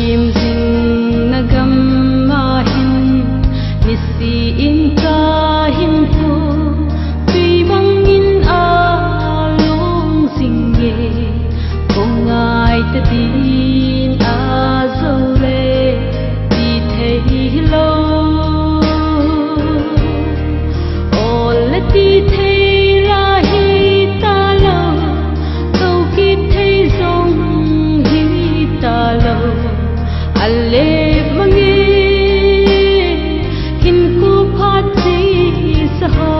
Him zing nagam mahin nisi in kahin ko tuy bang in alung singye kong ai ta tin azole ti thei lo ol ti thei ra hi ta lo câu ki thei zong hi ta lo alle mange hin ku phat si sa ho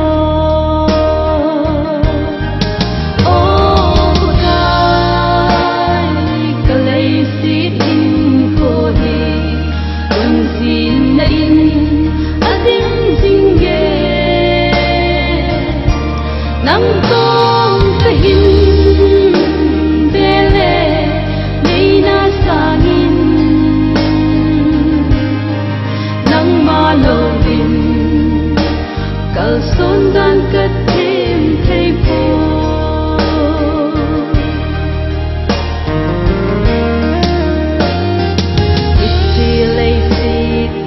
nang tong kahin bele nei na sangin nang malovin kal son dan ka thêm thei po iti lei si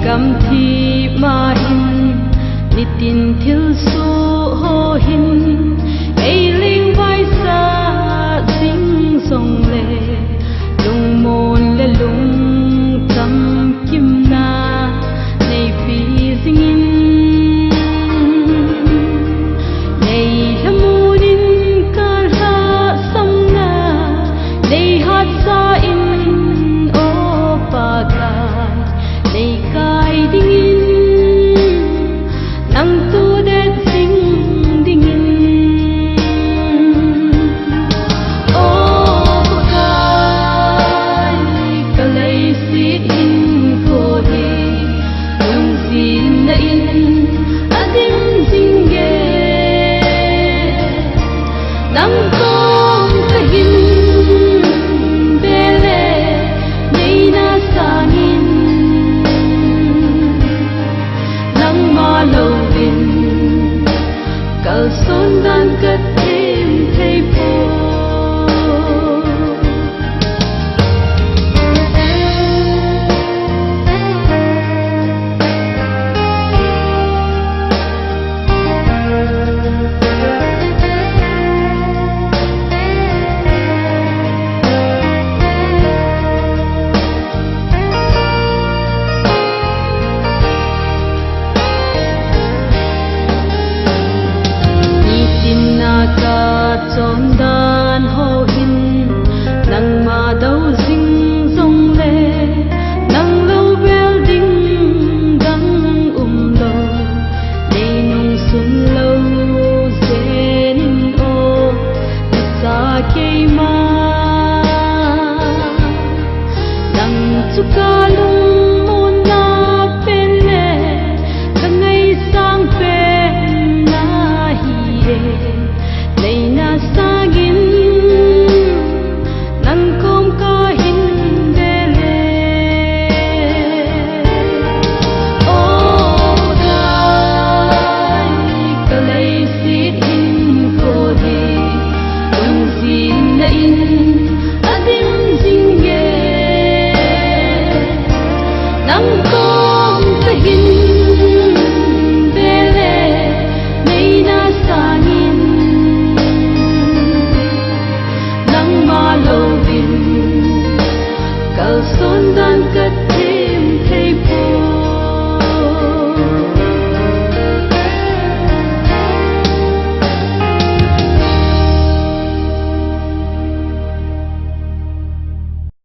kam thi ma hin nitin thil su ho hin nang tong kahin bele nei na sangin nang malovin kal son dan ka thêm thei po dan ho hin nang ma dau zing zong le nang lo building dang lo nei nung sun lo zen o sa ke ma nang chu ka lung mon na pen le ka ngai sang pen na hi e nei na sangin nang kom kahin bele oh dai kalai sit in ko di lung sin na in adim jingge nang kom kahin bele nei na sangin malovin kal son dan ka